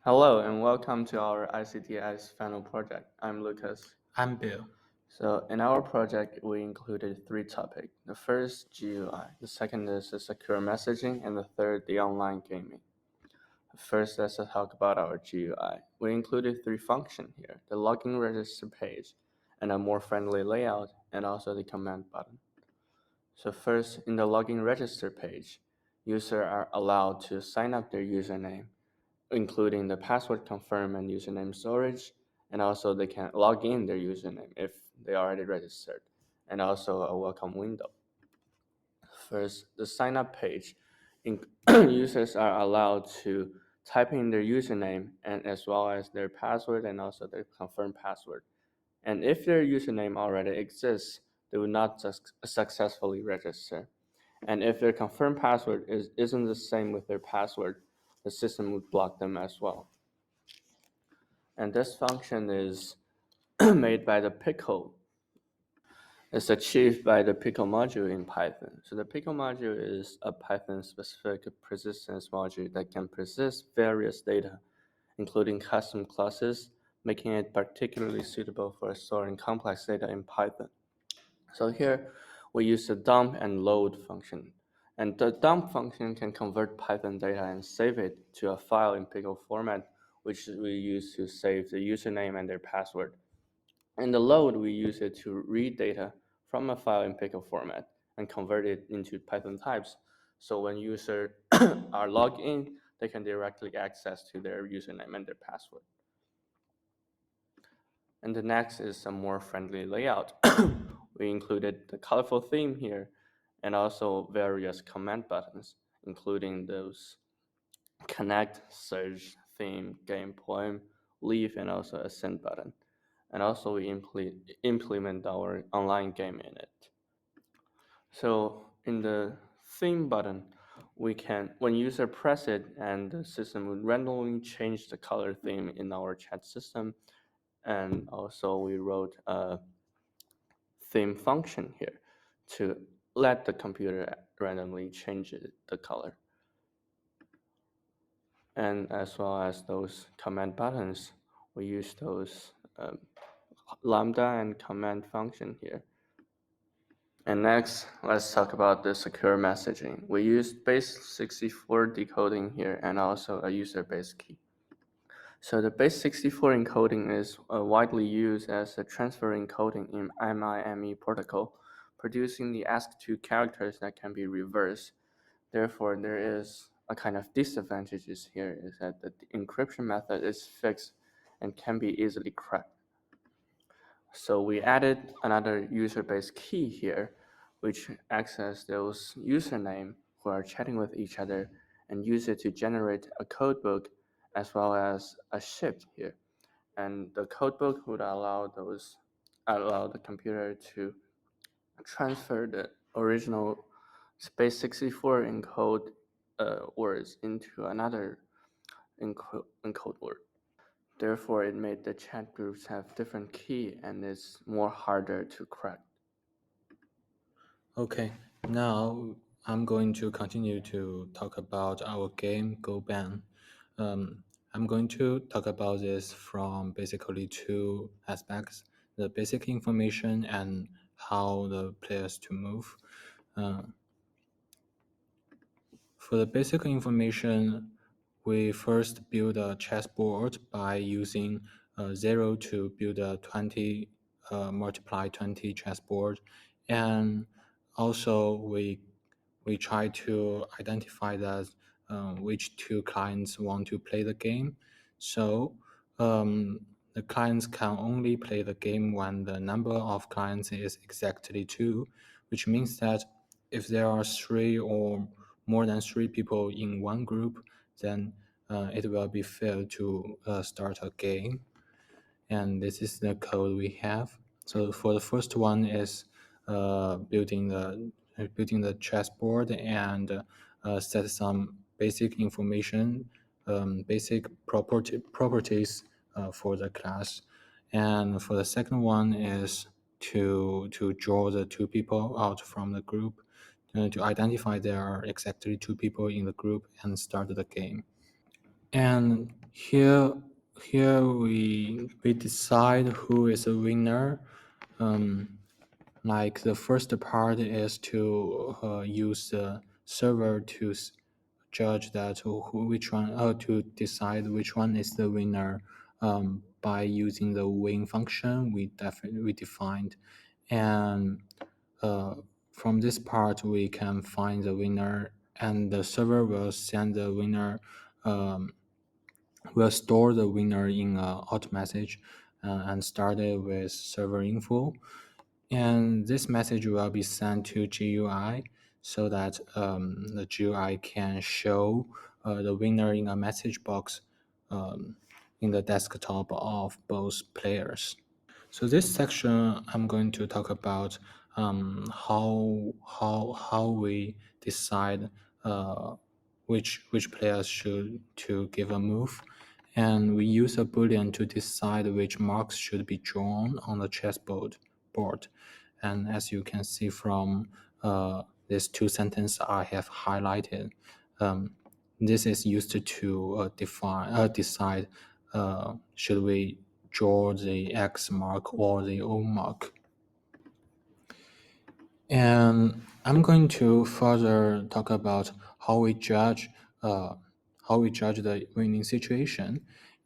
Hello and welcome to our ICDS final project. I'm Lucas. I'm Bill. So in our project, we included three topics. The first, GUI. The second is the secure messaging, and the third, the online gaming. First, let's talk about our GUI. We included three functions here: the login register page, and a more friendly layout, and also the command button. So first, in the login register page, users are allowed to sign up their username, including the password confirm and username storage, and also they can log in their username if they already registered, and also a welcome window. First, the sign up page. Users are allowed to type in their username and as well as their password and also their confirmed password. And if their username already exists, they will not successfully register. And if their confirmed password isn't the same with their password, the system would block them as well. And this function is made by the pickle. It's achieved by the pickle module in Python. So the pickle module is a Python-specific persistence module that can persist various data, including custom classes, making it particularly suitable for storing complex data in Python. So here we use the dump and load function. And the dump function can convert Python data and save it to a file in pickle format, which we use to save the username and their password. And the load, we use it to read data from a file in pickle format and convert it into Python types. So when users are logged in, they can directly access to their username and their password. And the next is a more friendly layout. We included the colorful theme here and also various command buttons, including those connect, search, theme, game, poem, leave, and also a send button. And also we implement our online game in it. So in the theme button, we can, when user press it and the system would randomly change the color theme in our chat system. And also we wrote a theme function here to let the computer randomly change the color. And as well as those command buttons, we use those lambda and command function here. And next, let's talk about the secure messaging. We use base64 decoding here and also a user-based key. So the base64 encoding is widely used as a transfer encoding in MIME protocol, producing the ASCII2 characters that can be reversed. Therefore, there is a kind of disadvantages here is that the encryption method is fixed and can be easily cracked. So we added another user-based key here, which access those username who are chatting with each other and use it to generate a codebook as well as a shift here. And the codebook would allow the computer to transfer the original space64 encode words into another encode word. Therefore, it made the chat groups have different key and it's more harder to crack. Okay, now I'm going to continue to talk about our game Go Ban. I'm going to talk about this from basically two aspects: the basic information and how the players to move. Uh, For the basic information, we first build a chessboard by using 0 to build a 20 multiply 20 chessboard. And also we try to identify that which two clients want to play the game. So the clients can only play the game when the number of clients is exactly two, which means that if there are three or more than three people in one group, then it will be fair to start a game. And this is the code we have. So for the first one is building the chessboard and set some basic information, basic properties for the class. And for the second one is to draw the two people out from the group, to identify there are exactly two people in the group and start the game. And here we decide who is a winner. Like the first part is to use the server to judge that which one to decide which one is the winner by using the win function we defined, and uh, from this part we can find the winner, and the server will send the winner um, will store the winner in a hot message and start it with server info, and this message will be sent to GUI so that the GUI can show the winner in a message box um, in the desktop of both players. So this section, I'm going to talk about how we decide which players should to give a move, and we use a boolean to decide which marks should be drawn on the chessboard board. And as you can see from these two sentences I have highlighted, um, this is used to decide should we draw the X mark or the O mark. And I'm going to further talk about how we judge uh, the winning situation.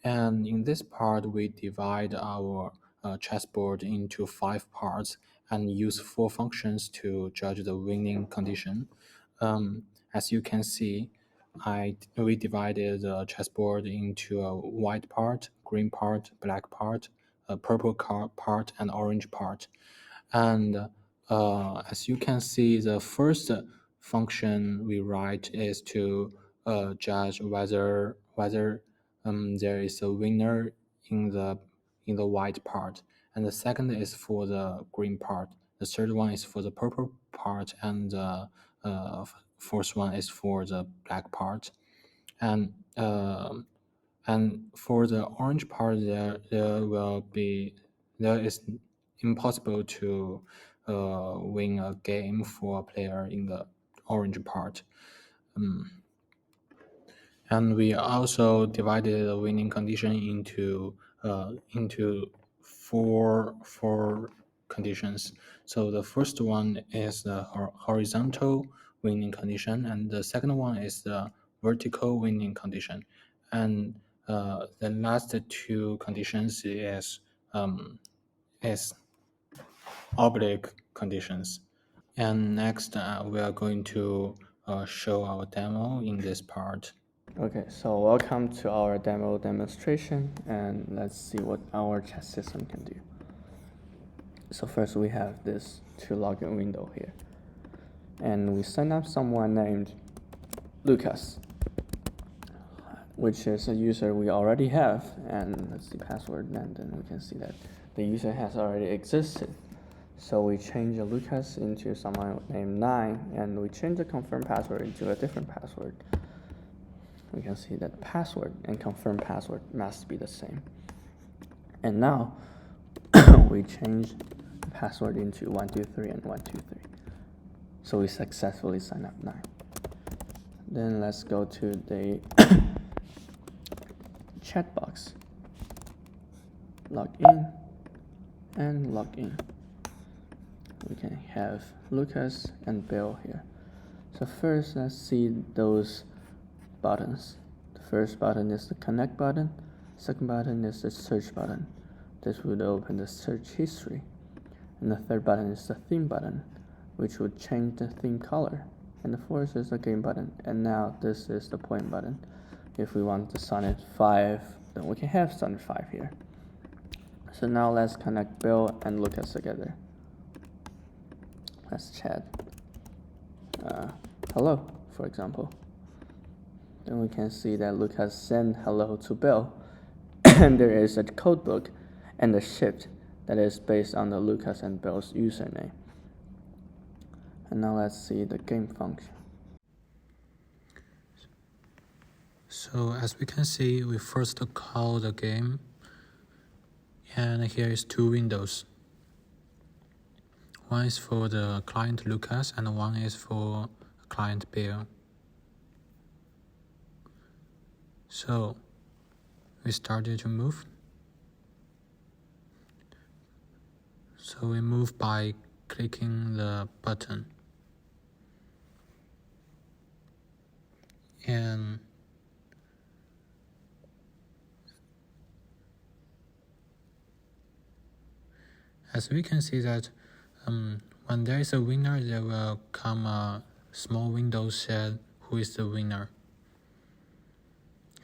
And in this part, we divide our chessboard into 5 parts and use 4 functions to judge the winning condition. As you can see, we divided the chessboard into a white part, green part, black part, a purple part, and orange part. And as you can see, the first function we write is to judge whether there is a winner in the white part, and the second is for the green part. The third one is for the purple part, and the fourth one is for the black part. And for the orange part, there is impossible to win a game for a player in the orange part. And we also divided the winning condition into four conditions. So the first one is the horizontal winning condition, and the second one is the vertical winning condition, and the last two conditions is oblique conditions. And next, we are going to show our demo in this part. Okay, so welcome to our demo demonstration, and let's see what our chess system can do. So first we have this to login window here, and we sign up someone named Lucas, which is a user we already have, and let's see password, and then we can see that the user has already existed. So we change Lucas into someone named 9, and we change the confirm password into a different password. We can see that password and confirm password must be the same. And now we change the password into 123 and 123. So we successfully sign up 9. Then let's go to the chat box. Log in and log in. We can have Lucas and Bill here. So first, let's see those buttons. The first button is the connect button. Second button is the search button. This would open the search history. And the third button is the theme button, which would change the theme color. And the fourth is the game button. And now this is the point button. If we want the Sonnet 5, then we can have Sonnet 5 here. So now let's connect Bill and Lucas together. Let's chat. Hello, for example. Then we can see that Lucas sent hello to Bill, and there is a code book and a shift that is based on the Lucas and Bill's username. And now let's see the game function. So as we can see, we first call the game, and here is 2 windows. One is for the client Lucas and one is for client Bill. So we started to move. So we move by clicking the button. And as we can see that when there is a winner, there will come a small window said who is the winner.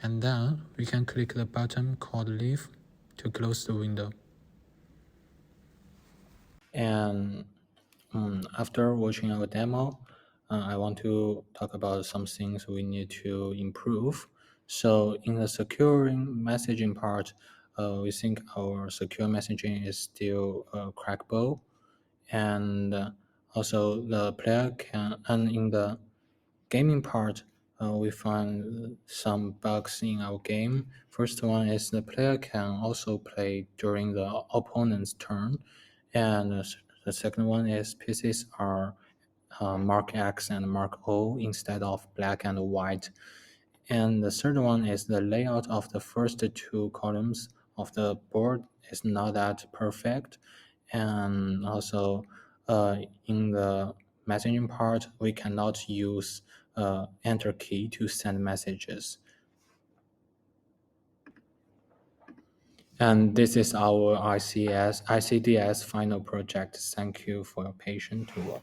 And then we can click the button called leave to close the window. And after watching our demo, I want to talk about some things we need to improve. So in the securing messaging part, we think our secure messaging is still crackable, and also the player can. And in the gaming part, we find some bugs in our game. First one is the player can also play during the opponent's turn, and the second one is pieces are mark X and mark O instead of black and white. And the third one is the layout of the first two columns of the board is not that perfect. And also in the messaging part, we cannot use enter key to send messages. And this is our ICDS final project. Thank you for your patience to watch.